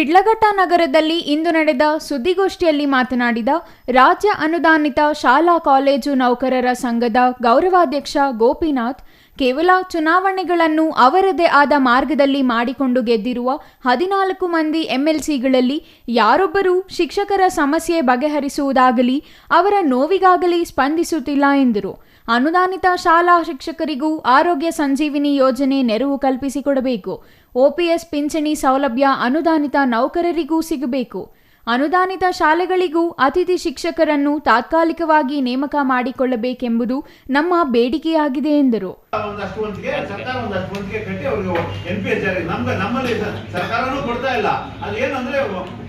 ಶಿಡ್ಲಘಟ್ಟ ನಗರದಲ್ಲಿ ಇಂದು ನಡೆದ ಸುದ್ದಿಗೋಷ್ಠಿಯಲ್ಲಿ ಮಾತನಾಡಿದ ರಾಜ್ಯ ಅನುದಾನಿತ ಶಾಲಾ ಕಾಲೇಜು ನೌಕರರ ಸಂಘದ ಗೌರವಾಧ್ಯಕ್ಷ ಗೋಪಿನಾಥ್, ಕೇವಲ ಚುನಾವಣೆಗಳನ್ನು ಅವರದೇ ಆದ ಮಾರ್ಗದಲ್ಲಿ ಮಾಡಿಕೊಂಡು ಗೆದ್ದಿರುವ 14 ಮಂದಿ ಎಂಎಲ್ಸಿಗಳಲ್ಲಿ ಯಾರೊಬ್ಬರೂ ಶಿಕ್ಷಕರ ಸಮಸ್ಯೆ ಬಗೆಹರಿಸುವುದಾಗಲಿ ಅವರ ನೋವಿಗಾಗಲಿ ಸ್ಪಂದಿಸುತ್ತಿಲ್ಲ ಎಂದರು. ಅನುದಾನಿತ ಶಾಲಾ ಶಿಕ್ಷಕರಿಗೂ ಆರೋಗ್ಯ ಸಂಜೀವಿನಿ ಯೋಜನೆ ನೆರವು ಕಲ್ಪಿಸಿಕೊಡಬೇಕು. OPS ಪಿಂಚಣಿ ಸೌಲಭ್ಯ ಅನುದಾನಿತ ನೌಕರರಿಗೂ ಸಿಗಬೇಕು. ಅನುದಾನಿತ ಶಾಲೆಗಳಿಗೂ ಅತಿಥಿ ಶಿಕ್ಷಕರನ್ನು ತಾತ್ಕಾಲಿಕವಾಗಿ ನೇಮಕ ಮಾಡಿಕೊಳ್ಳಬೇಕೆಂಬುದು ನಮ್ಮ ಬೇಡಿಕೆಯಾಗಿದೆ ಎಂದರು.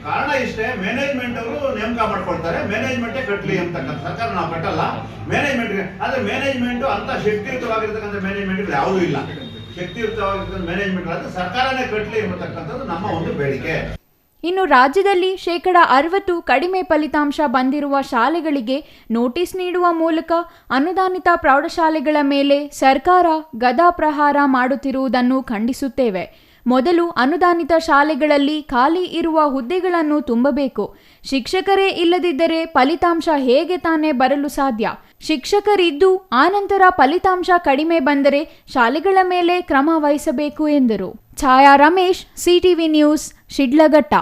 ಕಾರಣ ಇಷ್ಟೇ, ಮ್ಯಾನೇಜ್ಮೆಂಟ್ ಅವರು ನೇಮಕ ಮಾಡ್ಕೊಳ್ತಾರೆ, ಮ್ಯಾನೇಜ್ಮೆಂಟೇ ಕಟ್ಟಲಿ ಅಂತಕ್ಕಂಥ ಸರ್ಕಾರ ನಾವು ಕಟ್ಟಲ್ಲ ಮ್ಯಾನೇಜ್ಮೆಂಟ್ಗೆ. ಆದರೆ ಮ್ಯಾನೇಜ್ಮೆಂಟ್ ಅಂತ ಶಕ್ತಿಯುತವಾಗಿರ್ತಕ್ಕಂಥ ಮ್ಯಾನೇಜ್ಮೆಂಟ್ ಯಾವುದೂ ಇಲ್ಲ. ಶಕ್ತಿಯುತವಾಗಿರ್ತಕ್ಕಂಥ ಮ್ಯಾನೇಜ್ಮೆಂಟ್ ಆದರೆ ಸರ್ಕಾರನೇ ಕಟ್ಟಲಿ ಎಂಬತಕ್ಕಂಥದ್ದು ನಮ್ಮ ಒಂದು ಬೇಡಿಕೆ. ಇನ್ನು ರಾಜ್ಯದಲ್ಲಿ 60% ಕಡಿಮೆ ಫಲಿತಾಂಶ ಬಂದಿರುವ ಶಾಲೆಗಳಿಗೆ ನೋಟಿಸ್ ನೀಡುವ ಮೂಲಕ ಅನುದಾನಿತ ಪ್ರೌಢಶಾಲೆಗಳ ಮೇಲೆ ಸರ್ಕಾರ ಗದಾ ಪ್ರಹಾರ ಮಾಡುತ್ತಿರುವುದನ್ನು ಖಂಡಿಸುತ್ತೇವೆ. ಮೊದಲು ಅನುದಾನಿತ ಶಾಲೆಗಳಲ್ಲಿ ಖಾಲಿ ಇರುವ ಹುದ್ದೆಗಳನ್ನು ತುಂಬಬೇಕು. ಶಿಕ್ಷಕರೇ ಇಲ್ಲದಿದ್ದರೆ ಫಲಿತಾಂಶ ಹೇಗೆ ತಾನೇ ಬರಲು ಸಾಧ್ಯ? ಶಿಕ್ಷಕರಿದ್ದು ಆನಂತರ ಫಲಿತಾಂಶ ಕಡಿಮೆ ಬಂದರೆ ಶಾಲೆಗಳ ಮೇಲೆ ಕ್ರಮ ವಹಿಸಬೇಕು ಎಂದರು. ಛಾಯಾ ರಮೇಶ್, CTV ನ್ಯೂಸ್, ಶಿಡ್ಲಘಟ್ಟ.